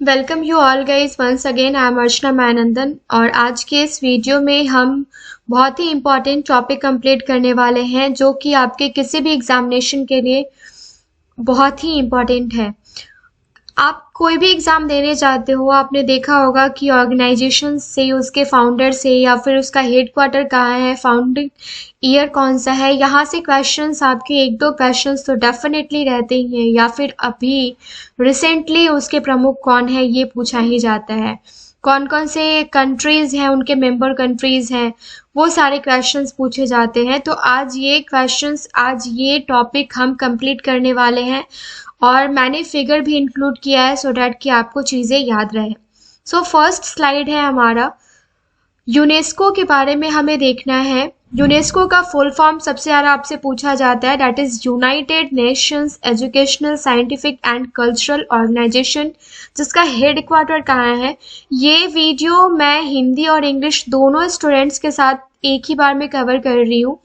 Welcome you all guys once again. I am Archana Manandan और आज के इस वीडियो में हम बहुत ही इम्पॉर्टेंट टॉपिक कंप्लीट करने वाले हैं जो कि आपके किसी भी एग्जामिनेशन के लिए बहुत ही इम्पॉर्टेंट है। आप कोई भी एग्ज़ाम देने जाते हो, आपने देखा होगा कि ऑर्गेनाइजेशन से, उसके फाउंडर से या फिर उसका हेडक्वार्टर कहाँ है, फाउंडिंग ईयर कौन सा है, यहाँ से क्वेश्चंस आपके एक दो क्वेश्चंस तो डेफिनेटली रहते ही हैं, या फिर अभी रिसेंटली उसके प्रमुख कौन है ये पूछा ही जाता है। कौन कौन से कंट्रीज़ हैं, उनके मेंबर कंट्रीज़ हैं, वो सारे क्वेश्चंस पूछे जाते हैं। तो आज ये टॉपिक हम कंप्लीट करने वाले हैं और मैंने फिगर भी इंक्लूड किया है सो डैट कि आपको चीज़ें याद रहे। सो फर्स्ट स्लाइड है हमारा, यूनेस्को के बारे में हमें देखना है। यूनेस्को का फुल फॉर्म सबसे ज़्यादा आपसे पूछा जाता है, that is United Nations Educational Scientific and Cultural Organization, जिसका हेडक्वार्टर कहाँ है। ये वीडियो मैं हिंदी और इंग्लिश दोनों स्टूडेंट्स के साथ एक ही बार में कवर कर रही हूँ,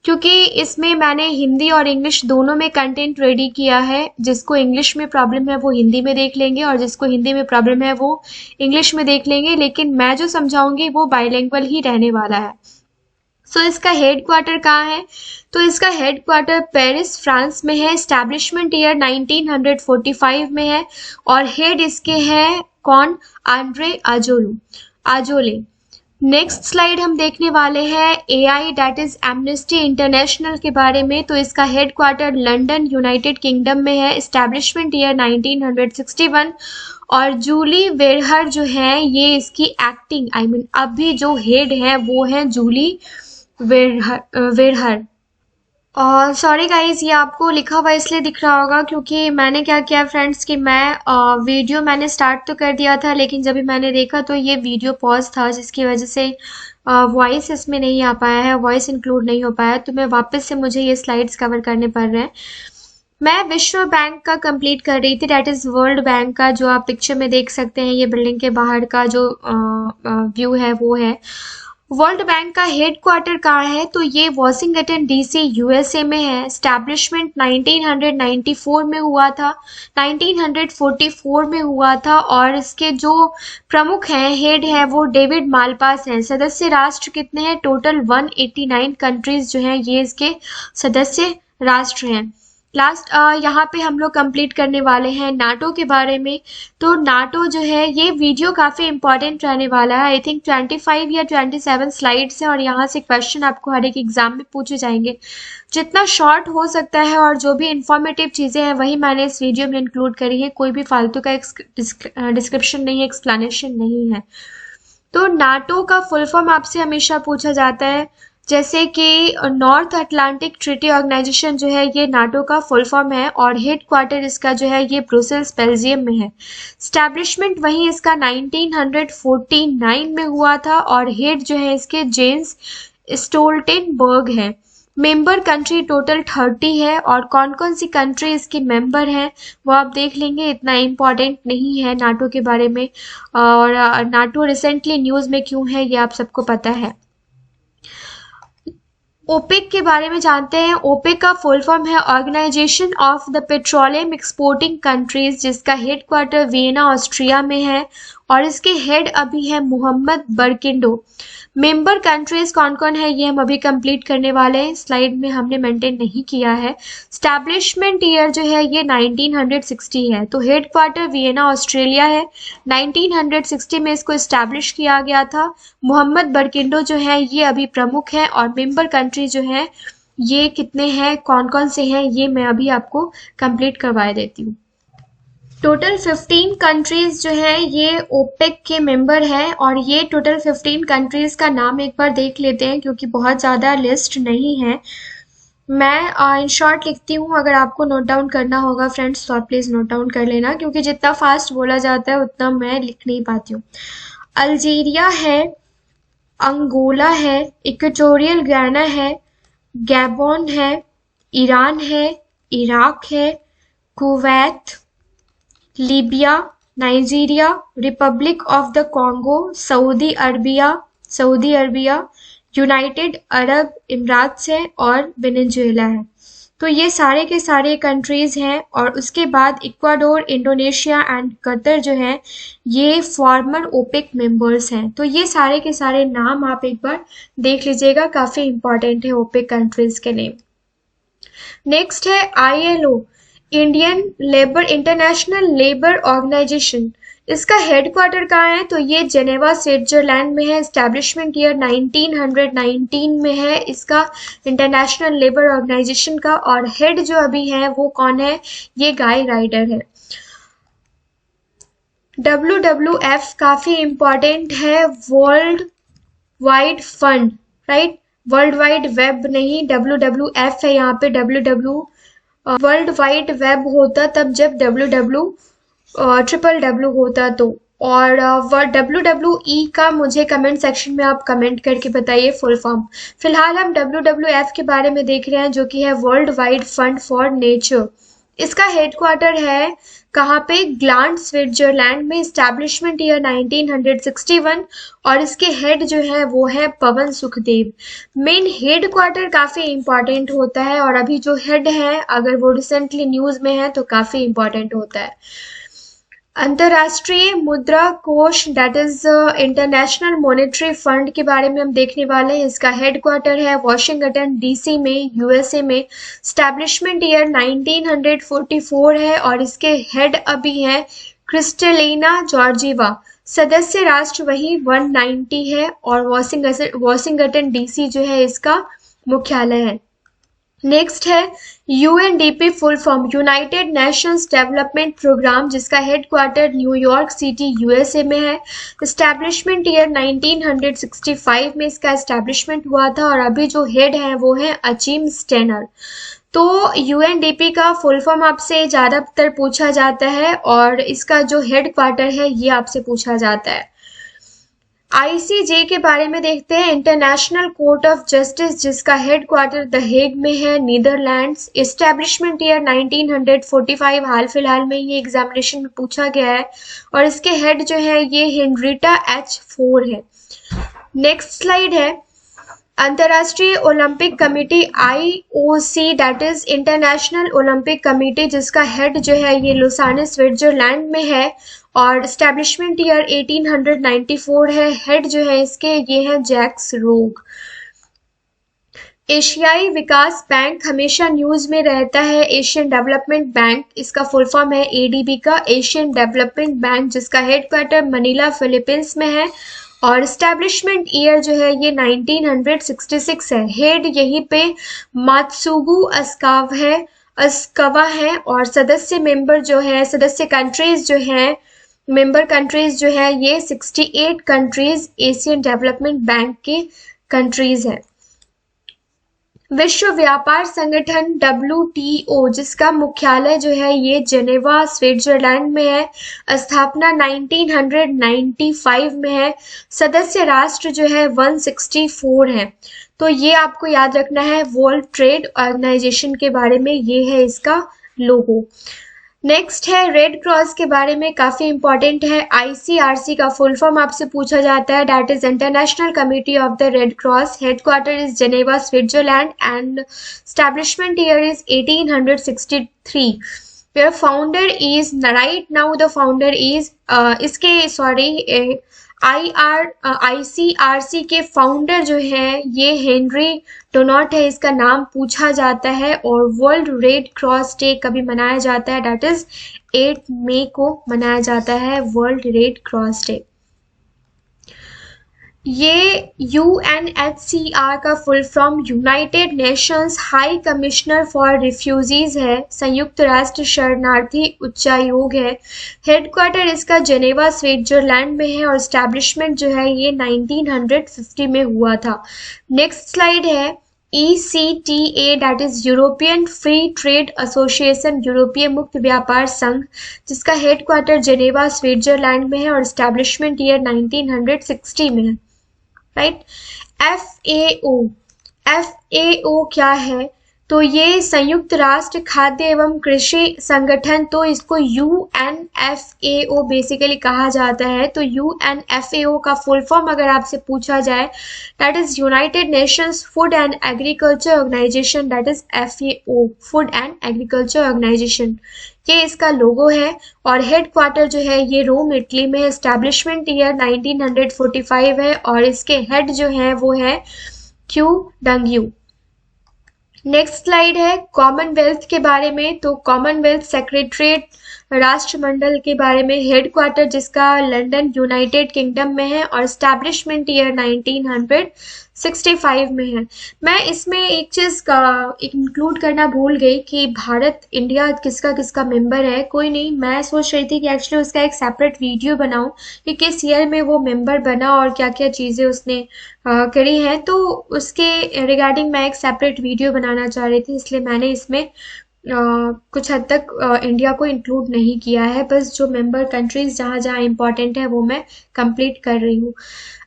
क्योंकि इसमें मैंने हिंदी और इंग्लिश दोनों में कंटेंट रेडी किया है। जिसको इंग्लिश में प्रॉब्लम है वो हिंदी में देख लेंगे और जिसको हिंदी में प्रॉब्लम है वो इंग्लिश में देख लेंगे, लेकिन मैं जो समझाऊंगी वो बाइलिंगुअल ही रहने वाला है। सो इसका हेडक्वार्टर कहाँ है? तो इसका हेडक्वार्टर पेरिस फ्रांस में है। एस्टैब्लिशमेंट ईयर 1945 में है और हेड इसके हैं कौन? आंद्रे आजोले। नेक्स्ट स्लाइड हम देखने वाले हैं AI, that is amnesty international के बारे में। तो इसका हेडक्वार्टर लंदन यूनाइटेड किंगडम में है। एस्टैब्लिशमेंट ईयर 1961 और जूली वेरहर जो है ये इसकी एक्टिंग अभी जो हेड है वो है जूली वेरहर। और सॉरी गाइज, ये आपको लिखा हुआ इसलिए दिख रहा होगा क्योंकि मैंने क्या किया फ्रेंड्स कि मैं वीडियो मैंने स्टार्ट तो कर दिया था, लेकिन जब भी मैंने देखा तो ये वीडियो पॉज था, जिसकी वजह से वॉइस इसमें नहीं आ पाया है, वॉइस इंक्लूड नहीं हो पाया। तो मैं वापस से मुझे ये स्लाइड्स कवर करने पड़ रहे हैं। मैं विश्व बैंक का कंप्लीट कर रही थी, डेट इज़ वर्ल्ड बैंक का, जो आप पिक्चर में देख सकते हैं। ये बिल्डिंग के बाहर का जो व्यू है वो है। वर्ल्ड बैंक का हेडक्वार्टर कहाँ है? तो ये वॉशिंगटन डीसी यूएसए में है। एस्टैब्लिशमेंट 1994 में हुआ था, 1944 में हुआ था और इसके जो प्रमुख हैं, हेड है वो डेविड मालपास हैं। सदस्य राष्ट्र कितने हैं? टोटल 189 कंट्रीज जो हैं ये इसके सदस्य राष्ट्र हैं। लास्ट यहाँ पे हम लोग कंप्लीट करने वाले हैं नाटो के बारे में। तो नाटो जो है ये वीडियो काफ़ी इंपॉर्टेंट रहने वाला है। आई थिंक 25 या 27 स्लाइड्स हैं और यहाँ से क्वेश्चन आपको हर एक एग्जाम में पूछे जाएंगे। जितना शॉर्ट हो सकता है और जो भी इंफॉर्मेटिव चीज़ें हैं वही मैंने इस वीडियो में इंक्लूड करी है। कोई भी फालतू का डिस्क्रिप्शन नहीं है, एक्सप्लेनेशन नहीं है। तो नाटो का फुल फॉर्म आपसे हमेशा पूछा जाता है, जैसे कि नॉर्थ अटलांटिक ट्रीटी ऑर्गेनाइजेशन जो है ये नाटो का फुल फॉर्म है और हेड क्वार्टर इसका जो है ये ब्रुसेल्स बेल्जियम में है। स्टैब्लिशमेंट वहीं इसका 1949 में हुआ था और हेड जो है इसके जेन्स स्टोल्टेनबर्ग है। मेंबर कंट्री टोटल 30 है और कौन कौन सी कंट्री इसकी मेंबर है वो आप देख लेंगे, इतना इम्पॉर्टेंट नहीं है नाटो के बारे में। और नाटो रिसेंटली न्यूज़ में क्यों है ये आप सबको पता है। ओपेक के बारे में जानते हैं। ओपेक का फुल फॉर्म है Organization of the Petroleum Exporting Countries, जिसका हेडक्वार्टर वियना ऑस्ट्रिया में है और इसके हेड अभी है मोहम्मद बरकिंडो। मेंबर कंट्रीज कौन कौन है ये हम अभी कंप्लीट करने वाले हैं, स्लाइड में हमने मेंटेन नहीं किया है। स्टैब्लिशमेंट ईयर जो है ये 1960 है, तो हेडक्वार्टर वियना ऑस्ट्रेलिया है। 1960 में इसको इस्टेब्लिश किया गया था। मोहम्मद बरकिंडो जो है ये अभी प्रमुख है और मेंबर कंट्री जो है ये कितने हैं, कौन कौन से हैं, ये मैं अभी आपको कंप्लीट करवा देती हूँ। टोटल 15 कंट्रीज जो है ये ओपेक के मेंबर हैं और ये टोटल 15 कंट्रीज का नाम एक बार देख लेते हैं क्योंकि बहुत ज़्यादा लिस्ट नहीं है। मैं इन शॉर्ट लिखती हूँ, अगर आपको नोट डाउन करना होगा फ्रेंड्स तो आप प्लीज़ नोट डाउन कर लेना, क्योंकि जितना फास्ट बोला जाता है उतना मैं लिख नहीं पाती हूँ। अल्जीरिया है, अंगोला है, इक्वेटोरियल गाना है, गैबोन है, ईरान है, इराक है, Kuwait, Libya, Nigeria, Republic of the Congo, Saudi Arabia, United Arab Emirates है और वेनेजुएला है। तो ये सारे के सारे कंट्रीज हैं। और उसके बाद इक्वाडोर, इंडोनेशिया एंड कतर जो है ये फॉर्मर ओपेक मेंबर्स हैं। तो ये सारे के सारे नाम आप एक बार देख लीजिएगा, काफी इंपॉर्टेंट है ओपेक कंट्रीज के नेम। नेक्स्ट है ILO, Indian labour International Labour Organization. इसका हेडक्वार्टर कहाँ है? तो ये जेनेवा स्विट्जरलैंड में है। एस्टैब्लिशमेंट ईयर 1919 में है इसका इंटरनेशनल लेबर ऑर्गेनाइजेशन का। और हेड जो अभी है वो कौन है? ये गाय राइडर है। WWF काफी इंपॉर्टेंट है, world wide fund, right? World wide web नहीं, WWF है यहाँ पे। वर्ल्ड वाइड वेब होता तब जब WWW होता तो। और WWE का मुझे कमेंट सेक्शन में आप कमेंट करके बताइए फुल फॉर्म। फिलहाल हम WWF के बारे में देख रहे हैं जो कि है world wide fund for nature. इसका हेडक्वार्टर है कहाँ पे? ग्लांड स्विट्जरलैंड में। एस्टैब्लिशमेंट ईयर 1961 और इसके हेड जो है वो है पवन सुखदेव। मेन हेडक्वार्टर काफी इंपॉर्टेंट होता है और अभी जो हेड है अगर वो रिसेंटली न्यूज में है तो काफी इंपॉर्टेंट होता है। अंतरराष्ट्रीय मुद्रा कोष that is international monetary fund के बारे में हम देखने वाले हैं। इसका हेडक्वार्टर है वॉशिंगटन DC में, USA में। स्टैब्लिशमेंट ईयर 1944 है और इसके हेड अभी हैं क्रिस्टलिना जॉर्जीवा। सदस्य राष्ट्र वही 190 है और वॉशिंगटन DC जो है इसका मुख्यालय है। नेक्स्ट है UNDP, full form United Nations Development Programme, जिसका हेडक्वार्टर न्यूयॉर्क सिटी USA में है। एस्टैब्लिशमेंट ईयर 1965 में इसका एस्टैब्लिशमेंट हुआ था और अभी जो हेड है वो है अचीम स्टेनर। तो UNDP का फुल फॉर्म आपसे ज्यादातर पूछा जाता है और इसका जो हेडक्वार्टर है ये आपसे पूछा जाता है। ICJ के बारे में देखते हैं, इंटरनेशनल कोर्ट ऑफ जस्टिस, जिसका हेडक्वार्टर द हेग में है, नीदरलैंड्स। एस्टैब्लिशमेंट ईयर 1945, हाल फिलहाल में ये एग्जामिनेशन में पूछा गया है और इसके हेड जो है ये हेनरिटा H4 है। नेक्स्ट स्लाइड है अंतर्राष्ट्रीय Olympic committee IOC that is international Olympic committee, जिसका हेड जो है ये लुसाने स्विट्जरलैंड में है और एस्टैब्लिशमेंट ईयर 1894 है। हेड जो है इसके ये है जैक्स रोग। एशियाई विकास बैंक हमेशा न्यूज में रहता है, एशियन डेवलपमेंट बैंक, इसका फुल फॉर्म है ADB का, एशियन डेवलपमेंट बैंक, जिसका हेडक्वार्टर मनीला फिलीपींस में है और एस्टैब्लिशमेंट ईयर जो है ये 1966 है। हेड यहीं पे मात्सुगु अस्कावा है और सदस्य कंट्रीज जो है मेंबर कंट्रीज जो है ये 68 कंट्रीज एशियन डेवलपमेंट बैंक के कंट्रीज हैं। विश्व व्यापार संगठन WTO, जिसका मुख्यालय जो है ये जेनेवा स्विट्जरलैंड में है। स्थापना 1995 में है। सदस्य राष्ट्र जो है 164 है। तो ये आपको याद रखना है वर्ल्ड ट्रेड ऑर्गेनाइजेशन के बारे में, ये है इसका लोगो। नेक्स्ट है रेड क्रॉस के बारे में, काफी इंपॉर्टेंट है। ICRC का फुल फॉर्म आपसे पूछा जाता है, that is international committee of the red cross. Headquarter is Geneva Switzerland and establishment year is 1863। Their founder is right now the founder is ICRC के फाउंडर जो है ये हेनरी डोनाट है, इसका नाम पूछा जाता है। और वर्ल्ड रेड क्रॉस डे कभी मनाया जाता है, दैट इज 8 मई को मनाया जाता है वर्ल्ड रेड क्रॉस डे। ये UNHCR का full form United Nations high commissioner for refugees है, संयुक्त राष्ट्र शरणार्थी उच्चायोग है। हेडक्वार्टर इसका जेनेवा स्विट्जरलैंड में है और एस्टैब्लिशमेंट जो है ये 1950 में हुआ था। नेक्स्ट स्लाइड है ECTA that is European free trade association, यूरोपीय मुक्त व्यापार संघ, जिसका हेडक्वार्टर जेनेवा स्विट्जरलैंड में है और एस्टैब्लिशमेंट ईयर 1960 में है, राइट। FAO क्या है? तो ये संयुक्त राष्ट्र खाद्य एवं कृषि संगठन, तो इसको UNFAO बेसिकली कहा जाता है। तो UNFAO का फुल फॉर्म अगर आपसे पूछा जाए, that is United Nations Food and Agriculture Organization, that is FAO, Food and Agriculture Organization. ये इसका लोगो है और हेड क्वार्टर जो है ये रोम इटली में, एस्टैब्लिशमेंट ईयर 1945 है और इसके हेड जो है वो है क्यू डंग्यू। नेक्स्ट स्लाइड है कॉमनवेल्थ के बारे में। तो कॉमनवेल्थ सेक्रेटरीट राष्ट्रमंडल के बारे में, हेड क्वार्टर जिसका लंदन यूनाइटेड किंगडम में है और एस्टैब्लिशमेंट ईयर 1965 में है। मैं इसमें एक चीज का इंक्लूड करना भूल गई कि भारत इंडिया किसका किसका मेंबर है। कोई नहीं, मैं सोच रही थी कि एक्चुअली उसका एक सेपरेट वीडियो बनाऊं कि किस ईयर में वो मेंबर बना और क्या क्या चीजें उसने करी हैं। तो उसके रिगार्डिंग मैं एक सेपरेट वीडियो बनाना चाह रही थी, इसलिए मैंने इसमें कुछ हद तक इंडिया को इंक्लूड नहीं किया है। बस जो मेंबर कंट्रीज जहाँ जहाँ इंपॉर्टेंट है वो मैं कंप्लीट कर रही हूँ।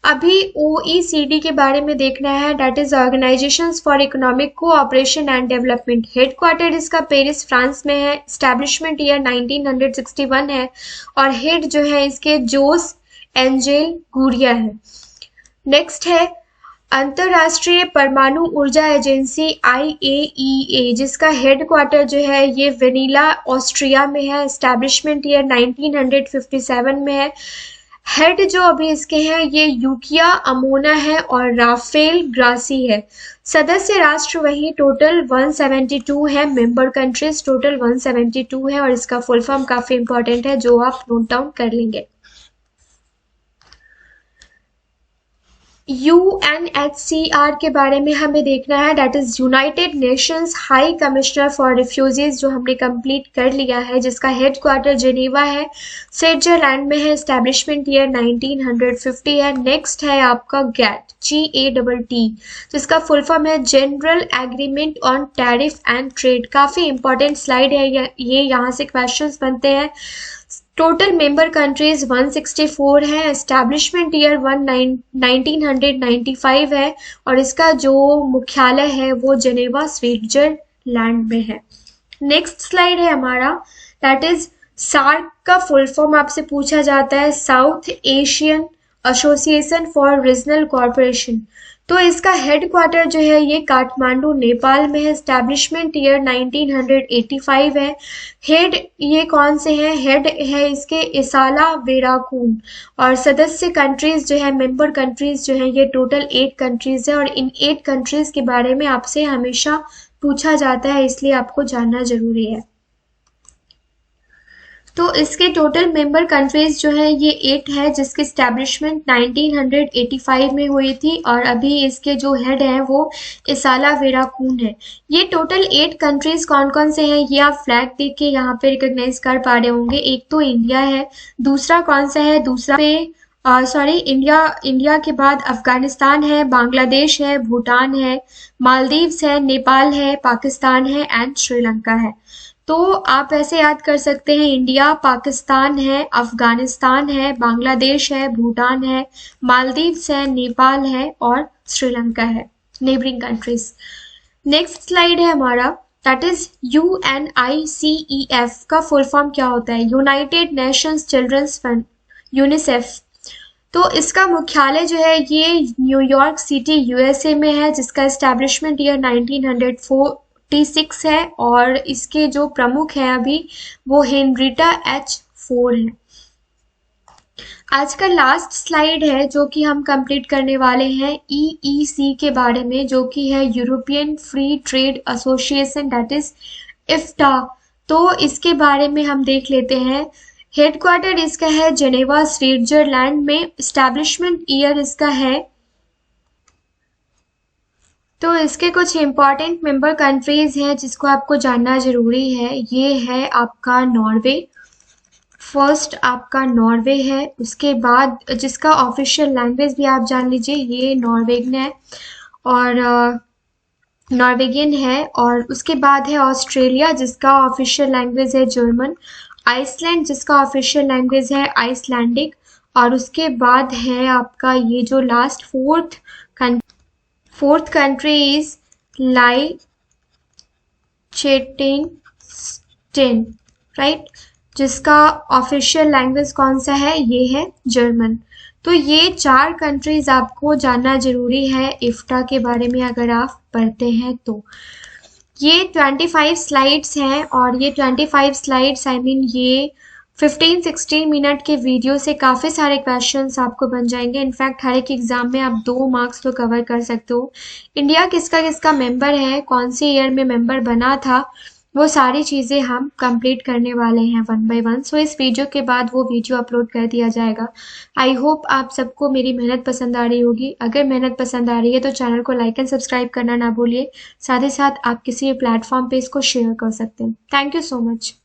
अभी OECD के बारे में देखना है, that is organisations for economic cooperation and development. Headquarter इसका पेरिस फ्रांस में है, एस्टैब्लिशमेंट ईयर 1961 है और हेड जो है इसके जोस एंजेल गुरिया है। नेक्स्ट है अंतरराष्ट्रीय परमाणु ऊर्जा एजेंसी IAEA, जिसका हेड क्वार्टर जो है ये वेनिला ऑस्ट्रिया में है, एस्टैब्लिशमेंट ईयर 1957 में है। हेड जो अभी इसके हैं ये यूकिया अमोना है और राफेल ग्रासी है। सदस्य राष्ट्र वही टोटल 172 है, मेंबर कंट्रीज टोटल 172 है और इसका फुल फॉर्म काफी इंपॉर्टेंट है जो आप नोट डाउन कर लेंगे। UNHCR के बारे में हमें देखना है, that is United Nations high commissioner for refugees, जो हमने कंप्लीट कर लिया है, जिसका हेड क्वार्टर जेनेवा है, स्विट्जरलैंड में है, एस्टैब्लिशमेंट ईयर 1950 है। नेक्स्ट है आपका GATT, जिसका फुल फॉर्म है general agreement on tariff and trade. काफी इंपॉर्टेंट स्लाइड है ये, यहाँ से क्वेश्चंस बनते हैं। टोटल मेंबर कंट्रीज 164 है, एस्टैब्लिशमेंट ईयर 1995 है और इसका जो मुख्यालय है वो जेनेवा स्विट्जरलैंड में है। नेक्स्ट स्लाइड है हमारा, दैट इज सार्क का फुल फॉर्म आपसे पूछा जाता है, south Asian association for regional corporation. तो इसका हेड क्वार्टर जो है ये काठमांडू नेपाल में है, एस्टैब्लिशमेंट ईयर 1985 है। हेड ये कौन से हैं, हेड है इसके इसाला वेराकून और सदस्य कंट्रीज जो है, मेंबर कंट्रीज जो है ये टोटल 8 कंट्रीज है और इन 8 कंट्रीज के बारे में आपसे हमेशा पूछा जाता है, इसलिए आपको जानना जरूरी है। तो इसके टोटल मेंबर कंट्रीज जो है ये 8 है, जिसकी एस्टैब्लिशमेंट 1985 में हुई थी और अभी इसके जो हेड है वो इसाला वेराकून है। ये टोटल 8 कंट्रीज कौन कौन से हैं ये आप फ्लैग देख के यहाँ पे रिकॉग्नाइज कर पा रहे होंगे। एक तो इंडिया है, दूसरा कौन सा है, दूसरा पे इंडिया के बाद अफगानिस्तान है, बांग्लादेश है, भूटान है, मालदीव्स है, नेपाल है, पाकिस्तान है एंड श्रीलंका है। तो आप ऐसे याद कर सकते हैं, इंडिया, पाकिस्तान है, अफगानिस्तान है, बांग्लादेश है, भूटान है, मालदीव्स है, नेपाल है और श्रीलंका है, नेबरिंग कंट्रीज। नेक्स्ट स्लाइड है हमारा, दैट इज UNICEF का फुल फॉर्म क्या होता है, united nations children's fund, UNICEF. तो इसका मुख्यालय जो है ये न्यूयॉर्क सिटी USA में है, जिसका एस्टैब्लिशमेंट ईयर 1946 है और इसके जो प्रमुख हैं अभी वो हेनरिटा H. फोर है। आज का लास्ट स्लाइड है जो कि हम कंप्लीट करने वाले हैं EEC के बारे में, जो कि है European free trade association, that is IFTA। तो इसके बारे में हम देख लेते हैं। हेडक्वार्टर इसका है जेनेवा स्विट्जरलैंड में, एस्टैब्लिशमेंट ईयर इसका है, तो इसके कुछ इंपॉर्टेंट मेंबर कंट्रीज हैं जिसको आपको जानना जरूरी है। ये है आपका नॉर्वे, फर्स्ट आपका नॉर्वे है, उसके बाद जिसका ऑफिशियल लैंग्वेज भी आप जान लीजिए ये नॉर्वेगियन है और उसके बाद है ऑस्ट्रेलिया जिसका ऑफिशियल लैंग्वेज है जर्मन, आइसलैंड जिसका ऑफिशियल लैंग्वेज है आइसलैंडिक और उसके बाद है आपका ये जो last fourth country is Liechtenstein, right, जिसका ऑफिशियल लैंग्वेज कौन सा है, ये है जर्मन। तो ये 4 कंट्रीज आपको जानना जरूरी है इफ्टा के बारे में अगर आप पढ़ते हैं तो। ये 25 स्लाइड्स हैं और ये 25 स्लाइड्स ये 15-16 मिनट के वीडियो से काफ़ी सारे क्वेश्चंस आपको बन जाएंगे। इनफैक्ट हर एक एग्जाम में आप 2 मार्क्स तो कवर कर सकते हो। इंडिया किसका किसका मेंबर है, कौन से ईयर में मेंबर बना था, वो सारी चीज़ें हम कंप्लीट करने वाले हैं 1 बाय 1। सो इस वीडियो के बाद वो वीडियो अपलोड कर दिया जाएगा। आई होप आप सबको मेरी मेहनत पसंद आ रही होगी। अगर मेहनत पसंद आ रही है तो चैनल को लाइक एंड सब्सक्राइब करना ना भूलिए। साथ ही साथ आप किसी भी प्लेटफॉर्म पे इसको शेयर कर सकते हैं। Thank you so much.